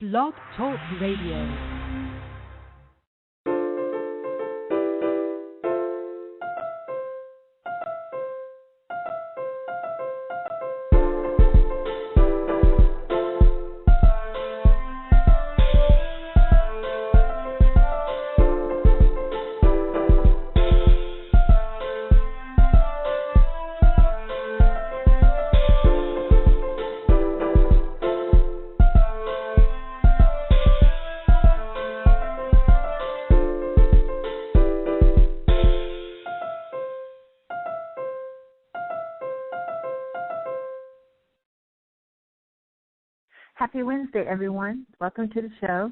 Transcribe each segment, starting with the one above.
Blog Talk Radio. Happy Wednesday, everyone. Welcome to the show.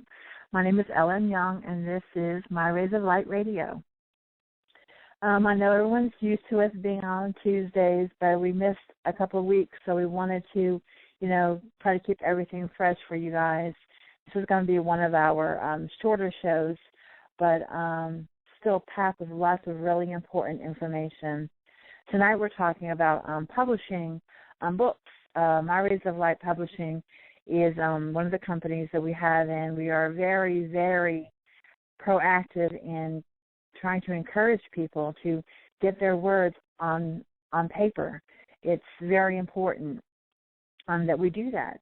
My name is Ellen Young, and this is My Rays of Light Radio. I know everyone's used to us being on Tuesdays, but we missed a couple of weeks, so we wanted to, try to keep everything fresh for you guys. This is going to be one of our shorter shows, but still packed with lots of really important information. Tonight we're talking about publishing books. My Rays of Light Publishing is one of the companies that we have, and we are very, very proactive in trying to encourage people to get their words on paper. It's very important that we do that.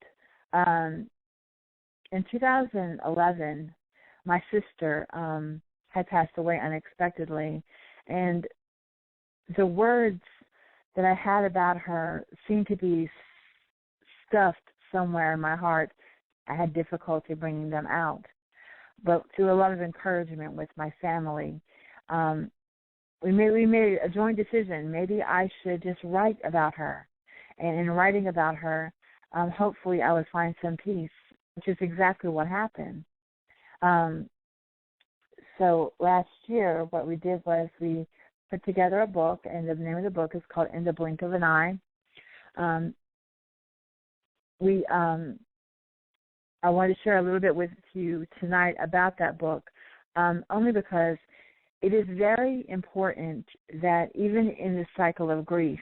In 2011, my sister had passed away unexpectedly, and the words that I had about her seemed to be stuffed somewhere in my heart. I had difficulty bringing them out. But through a lot of encouragement with my family, we made a joint decision. Maybe I should just write about her. And in writing about her, hopefully I would find some peace, which is exactly what happened. So last year, what we did was we put together a book, and the name of the book is called In the Blink of an Eye. I want to share a little bit with you tonight about that book, only because it is very important that even in the cycle of grief,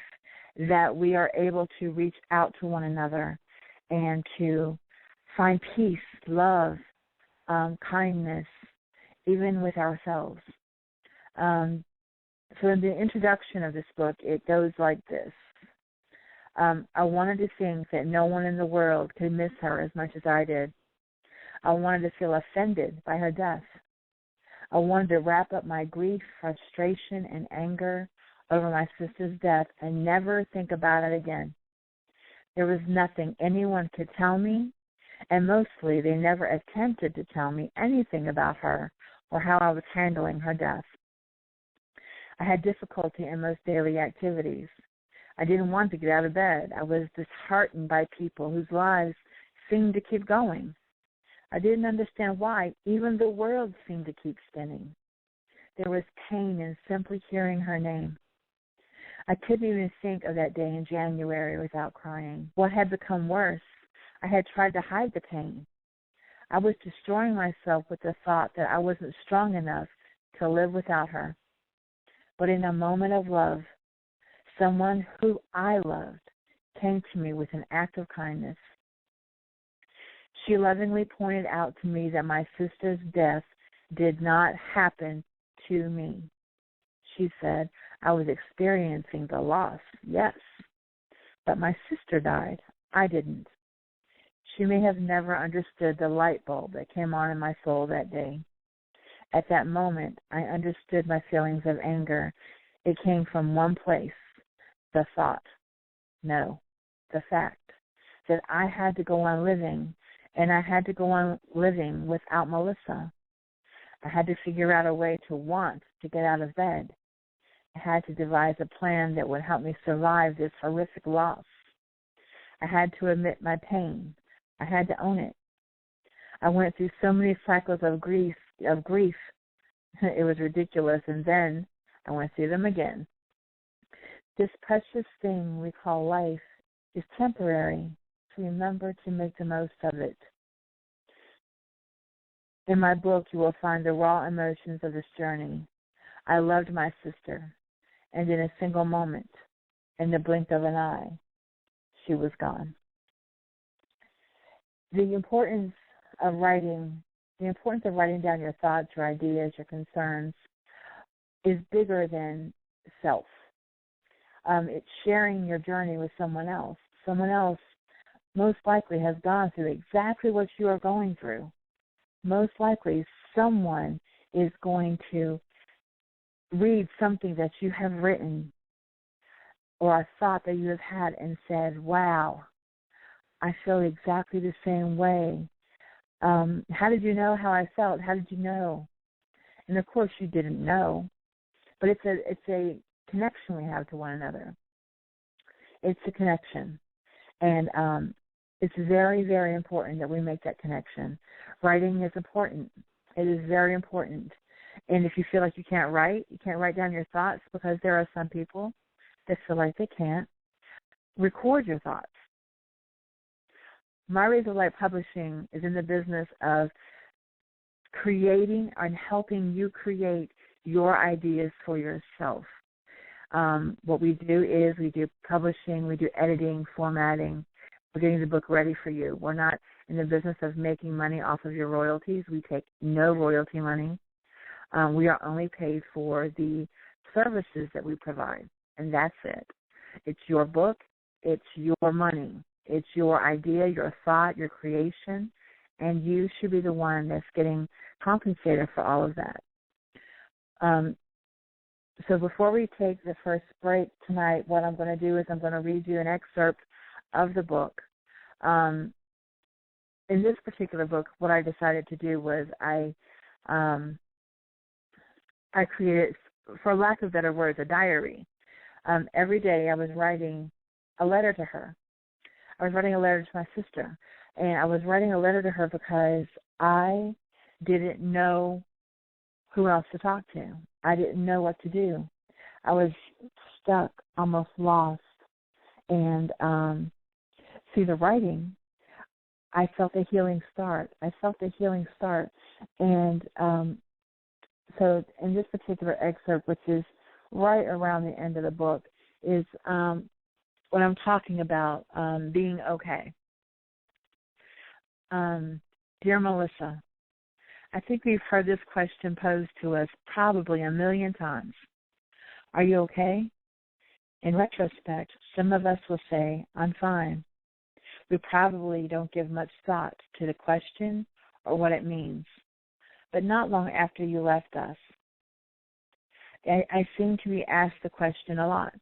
that we are able to reach out to one another and to find peace, love, kindness, even with ourselves. So in the introduction of this book, it goes like this. I wanted to think that no one in the world could miss her as much as I did. I wanted to feel offended by her death. I wanted to wrap up my grief, frustration, and anger over my sister's death and never think about it again. There was nothing anyone could tell me, and mostly they never attempted to tell me anything about her or how I was handling her death. I had difficulty in most daily activities. I didn't want to get out of bed. I was disheartened by people whose lives seemed to keep going. I didn't understand why even the world seemed to keep spinning. There was pain in simply hearing her name. I couldn't even think of that day in January without crying. What had become worse, I had tried to hide the pain. I was destroying myself with the thought that I wasn't strong enough to live without her. But in a moment of love, someone who I loved came to me with an act of kindness. She lovingly pointed out to me that my sister's death did not happen to me. She said, I was experiencing the loss, yes, but my sister died. I didn't. She may have never understood the light bulb that came on in my soul that day. At that moment, I understood my feelings of anger. It came from one place. The thought, no, the fact that I had to go on living, and I had to go on living without Melissa. I had to figure out a way to want to get out of bed. I had to devise a plan that would help me survive this horrific loss. I had to admit my pain. I had to own it. I went through so many cycles of grief. It was ridiculous, and then I went through them again. This precious thing we call life is temporary, so remember to make the most of it. In my book, you will find the raw emotions of this journey. I loved my sister, and in a single moment, in the blink of an eye, she was gone. The importance of writing, the importance of writing down your thoughts, your ideas, your concerns is bigger than self. It's sharing your journey with someone else. Someone else most likely has gone through exactly what you are going through. Most likely someone is going to read something that you have written or a thought that you have had and said, wow, I feel exactly the same way. How did you know how I felt? How did you know? And of course you didn't know, but it's a connection we have to one another. It's a connection. And it's very, very important that we make that connection. Writing is important. It is very important. And if you feel like you can't write down your thoughts, because there are some people that feel like they can't, record your thoughts. My Razor Light Publishing is in the business of creating and helping you create your ideas for yourself. What we do is we do publishing, we do editing, formatting. We're getting the book ready for you. We're not in the business of making money off of your royalties. We take no royalty money. We are only paid for the services that we provide, and that's it. It's your book. It's your money. It's your idea, your thought, your creation, and you should be the one that's getting compensated for all of that. So before we take the first break tonight, what I'm going to do is I'm going to read you an excerpt of the book. In this particular book, what I decided to do was I created, for lack of better words, a diary. Every day I was writing a letter to her. I was writing a letter to my sister, and I was writing a letter to her because I didn't know who else to talk to. I didn't know what to do. I was stuck, almost lost. And through the writing, I felt a healing start. And so in this particular excerpt, which is right around the end of the book, is when I'm talking about being okay. Dear Melissa, I think we've heard this question posed to us probably 1,000,000 times. Are you okay? In retrospect, some of us will say, I'm fine. We probably don't give much thought to the question or what it means. But not long after you left us, I seem to be asked the question a lot.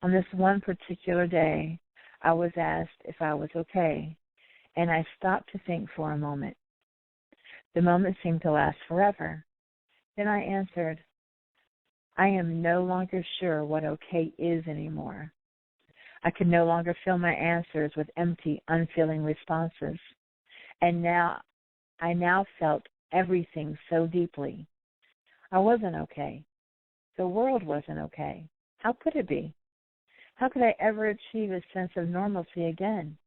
On this one particular day, I was asked if I was okay, and I stopped to think for a moment. The moment seemed to last forever. Then I answered, I am no longer sure what okay is anymore. I could no longer fill my answers with empty, unfeeling responses. And I now felt everything so deeply. I wasn't okay. The world wasn't okay. How could it be? How could I ever achieve a sense of normalcy again?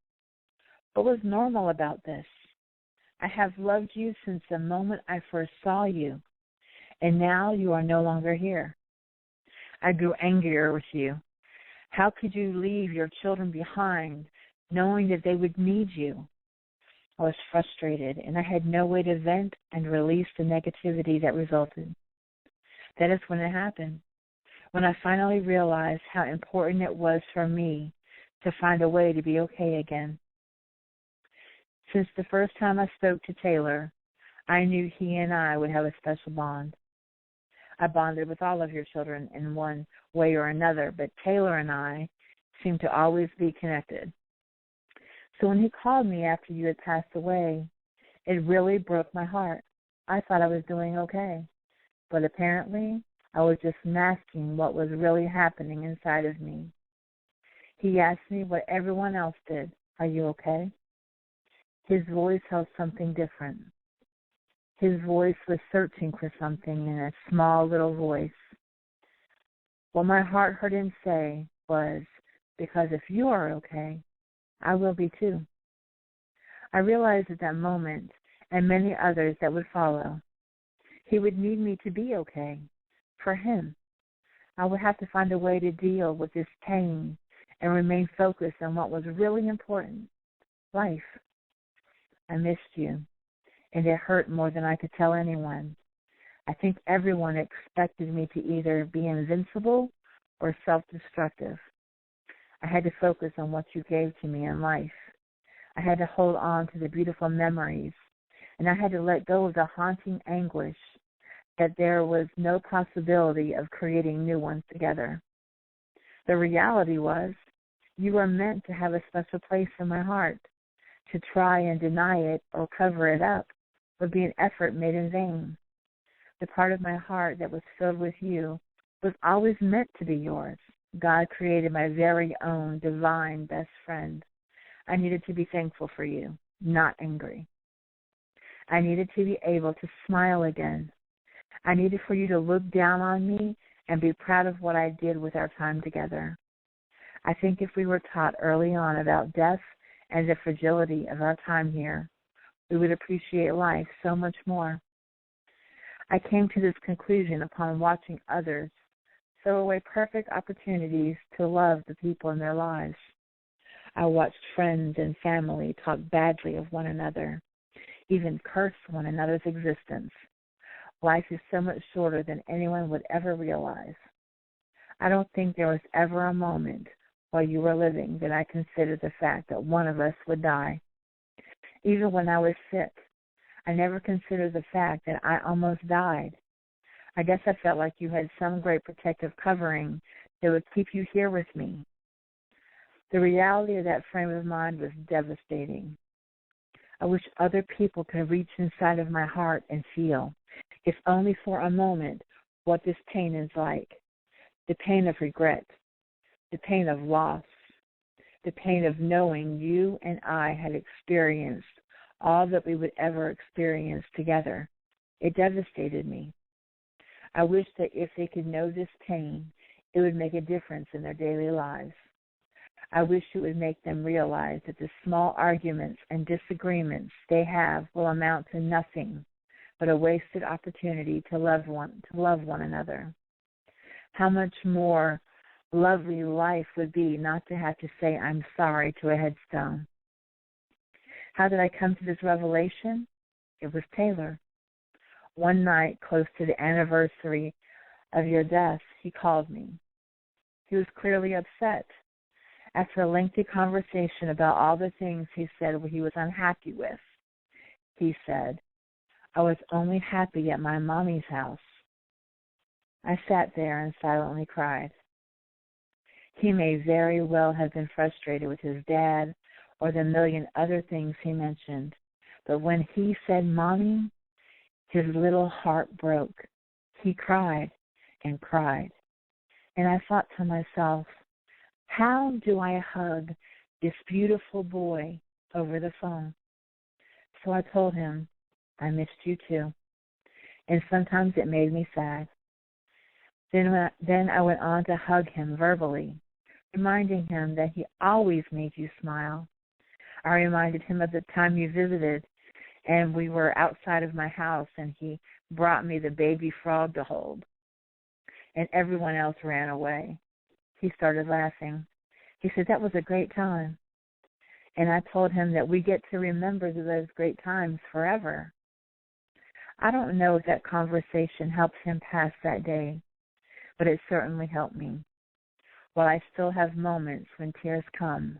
What was normal about this? I have loved you since the moment I first saw you, and now you are no longer here. I grew angrier with you. How could you leave your children behind, knowing that they would need you? I was frustrated, and I had no way to vent and release the negativity that resulted. That is when it happened, when I finally realized how important it was for me to find a way to be okay again. Since the first time I spoke to Taylor, I knew he and I would have a special bond. I bonded with all of your children in one way or another, but Taylor and I seem to always be connected. So when he called me after you had passed away, it really broke my heart. I thought I was doing okay, but apparently I was just masking what was really happening inside of me. He asked me what everyone else did. Are you okay? His voice held something different. His voice was searching for something in a small little voice. What my heart heard him say was, because if you are okay, I will be too. I realized at that moment, and many others that would follow, he would need me to be okay for him. I would have to find a way to deal with this pain and remain focused on what was really important, life. I missed you. and it hurt more than I could tell anyone. I think everyone expected me to either be invincible or self-destructive. I had to focus on what you gave to me in life. I had to hold on to the beautiful memories, and I had to let go of the haunting anguish that there was no possibility of creating new ones together. The reality was, you were meant to have a special place in my heart. To try and deny it or cover it up would be an effort made in vain. The part of my heart that was filled with you was always meant to be yours. God created my very own divine best friend. I needed to be thankful for you, not angry. I needed to be able to smile again. I needed for you to look down on me and be proud of what I did with our time together. I think if we were taught early on about death and the fragility of our time here, we would appreciate life so much more. I came to this conclusion upon watching others throw away perfect opportunities to love the people in their lives. I watched friends and family talk badly of one another, even curse one another's existence. Life is so much shorter than anyone would ever realize. I don't think there was ever a moment while you were living that I considered the fact that one of us would die. Even when I was sick, I never considered the fact that I almost died. I guess I felt like you had some great protective covering that would keep you here with me. The reality of that frame of mind was devastating. I wish other people could reach inside of my heart and feel, if only for a moment, what this pain is like. The pain of regret, the pain of loss, the pain of knowing you and I had experienced all that we would ever experience together. It devastated me. I wish that if they could know this pain, it would make a difference in their daily lives. I wish it would make them realize that the small arguments and disagreements they have will amount to nothing but a wasted opportunity to love one another. How much more lovely life would be not to have to say I'm sorry to a headstone. How did I come to this revelation? It was Taylor. One night, close to the anniversary of your death, he called me. He was clearly upset. After a lengthy conversation about all the things he said he was unhappy with, he said, I was only happy at my mommy's house. I sat there and silently cried. He may very well have been frustrated with his dad or the million other things he mentioned, but when he said mommy, his little heart broke. He cried and cried. And I thought to myself, how do I hug this beautiful boy over the phone? So I told him, I missed you too. And sometimes it made me sad. Then I went on to hug him verbally, reminding him that he always made you smile. I reminded him of the time you visited, and we were outside of my house, and he brought me the baby frog to hold. And everyone else ran away. He started laughing. He said, that was a great time. And I told him that we get to remember those great times forever. I don't know if that conversation helped him pass that day, but it certainly helped me. While I still have moments when tears come,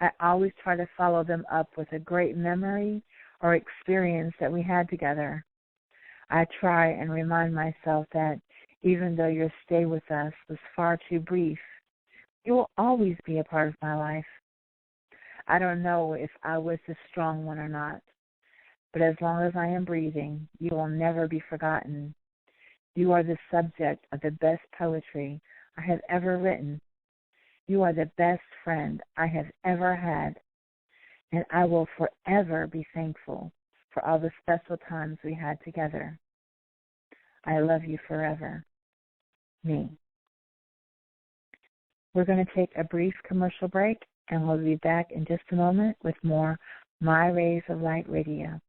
I always try to follow them up with a great memory or experience that we had together. I try and remind myself that even though your stay with us was far too brief, you will always be a part of my life. I don't know if I was the strong one or not, but as long as I am breathing, you will never be forgotten. You are the subject of the best poetry I have ever written. You are the best friend I have ever had, and I will forever be thankful for all the special times we had together. I love you forever. Me. We're going to take a brief commercial break, and we'll be back in just a moment with more My Rays of Light Radio.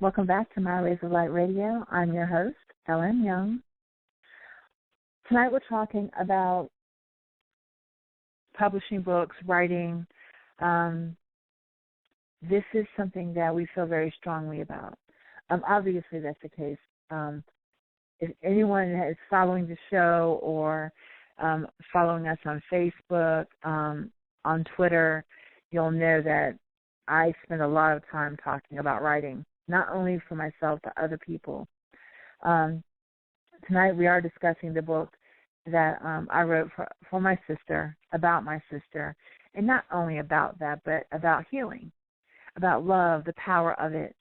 Welcome back to My Rays of Light Radio. I'm your host, Ellen Young. Tonight we're talking about publishing books, writing. This is something that we feel very strongly about. Obviously, that's the case. If anyone is following the show or following us on Facebook, on Twitter, you'll know that I spend a lot of time talking about writing, not only for myself, but other people. Tonight we are discussing the book that I wrote for my sister, about my sister, and not only about that, but about healing, about love, the power of it.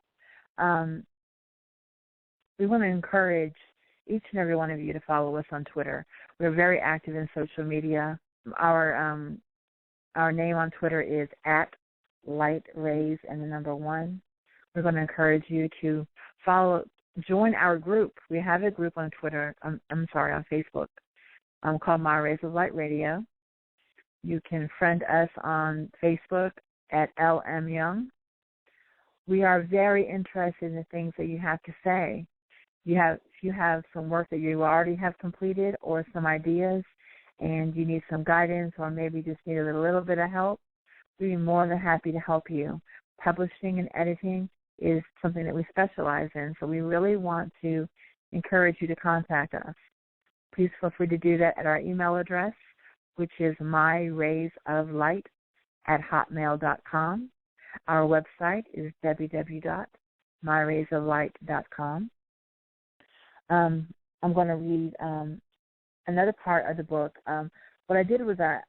We want to encourage each and every one of you to follow us on Twitter. We're very active in social media. Our name on Twitter is @LightRays and the number 1. We're going to encourage you to join our group. We have a group on Twitter, on Facebook, called My Rays of Light Radio. You can friend us on Facebook at LM Young. We are very interested in the things that you have to say. If you have some work that you already have completed or some ideas and you need some guidance or maybe just need a little bit of help, we'd be more than happy to help you. Publishing and editing is something that we specialize in, so we really want to encourage you to contact us. Please feel free to do that at our email address, which is myraysoflight@hotmail.com. Our website is www.myraysoflight.com. I'm going to read another part of the book. What I did was I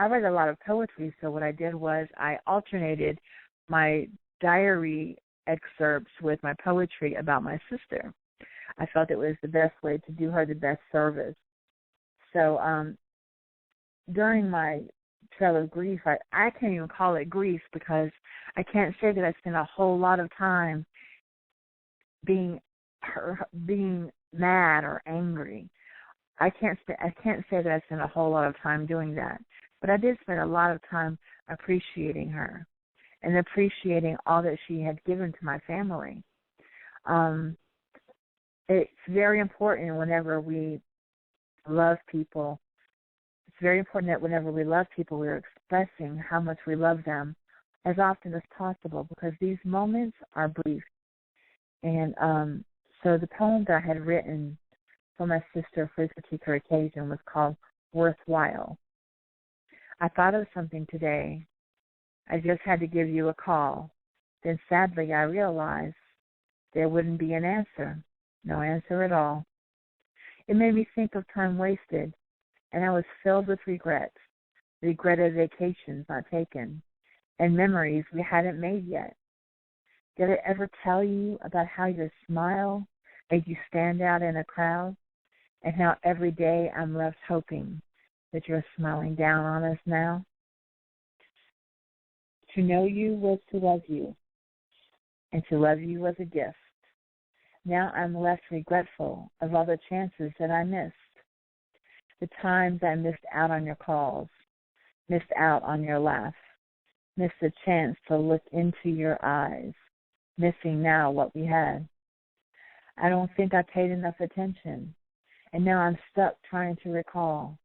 read a lot of poetry, so what I did was I alternated my diary excerpts with my poetry about my sister. I felt it was the best way to do her the best service. So during my trail of grief, I can't even call it grief because I can't say that I spent a whole lot of time being mad or angry. I can't say that I spent a whole lot of time doing that, but I did spend a lot of time appreciating her and appreciating all that she had given to my family. It's very important whenever we love people. It's very important that whenever we love people, we're expressing how much we love them as often as possible because these moments are brief. And so the poem that I had written for my sister for this particular occasion was called Worthwhile. I thought of something today. I just had to give you a call. Then sadly I realized there wouldn't be an answer, no answer at all. It made me think of time wasted, and I was filled with regret of vacations not taken, and memories we hadn't made yet. Did I ever tell you about how your smile made you stand out in a crowd, and how every day I'm left hoping that you're smiling down on us now? To know you was to love you, and to love you was a gift. Now I'm left regretful of all the chances that I missed, the times I missed out on your calls, missed out on your laugh, missed the chance to look into your eyes, missing now what we had. I don't think I paid enough attention, and now I'm stuck trying to recall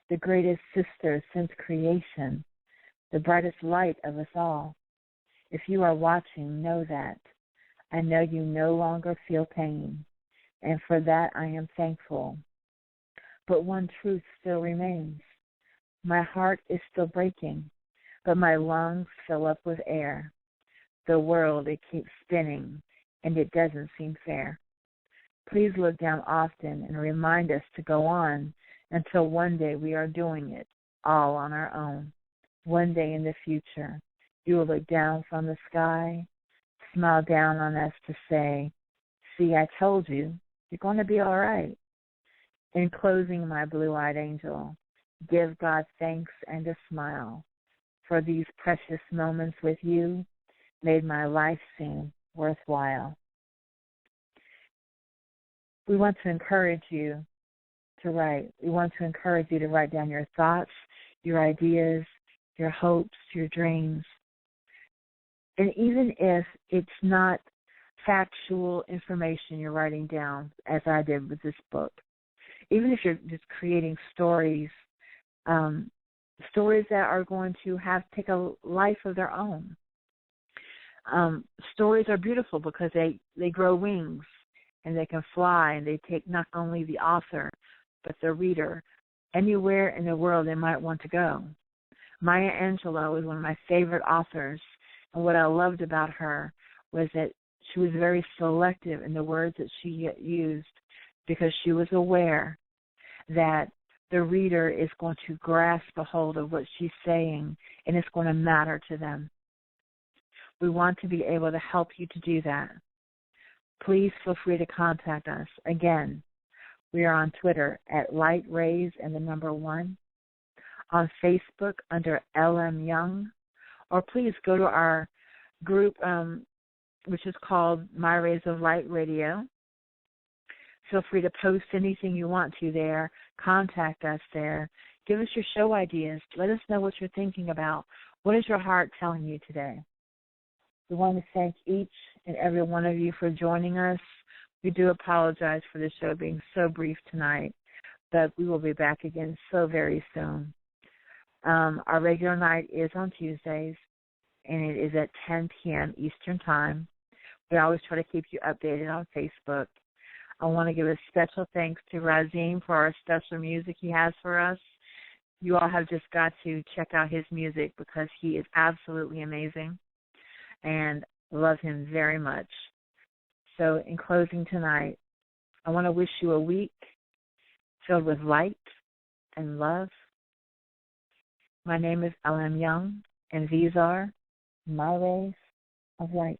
the greatest sister since creation, the brightest light of us all. If you are watching, know that. I know you no longer feel pain, and for that I am thankful. But one truth still remains. My heart is still breaking, but my lungs fill up with air. The world, it keeps spinning, and it doesn't seem fair. Please look down often and remind us to go on until one day we are doing it all on our own. One day in the future, you will look down from the sky, smile down on us to say, see, I told you, you're going to be all right. In closing, my blue-eyed angel, give God thanks and a smile, for these precious moments with you made my life seem worthwhile. We want to encourage you to write. We want to encourage you to write down your thoughts, your ideas, your hopes, your dreams. And even if it's not factual information you're writing down, as I did with this book. Even if you're just creating stories, stories that are going to take a life of their own. Stories are beautiful because they grow wings and they can fly, and they take not only the author but the reader anywhere in the world they might want to go. Maya Angelou is one of my favorite authors, and what I loved about her was that she was very selective in the words that she used, because she was aware that the reader is going to grasp a hold of what she's saying, and it's going to matter to them. We want to be able to help you to do that. Please feel free to contact us. Again, we are on Twitter at lightrays1, on Facebook under LM Young, or please go to our group, which is called My Rays of Light Radio. Feel free to post anything you want to there. Contact us there. Give us your show ideas. Let us know what you're thinking about. What is your heart telling you today? We want to thank each and every one of you for joining us. We do apologize for the show being so brief tonight, but we will be back again so very soon. Our regular night is on Tuesdays, and it is at 10 p.m. Eastern Time. We always try to keep you updated on Facebook. I want to give a special thanks to Razim for our special music he has for us. You all have just got to check out his music because he is absolutely amazing, and love him very much. So in closing tonight, I want to wish you a week filled with light and love. My name is LM Young, and these are My Rays of Light.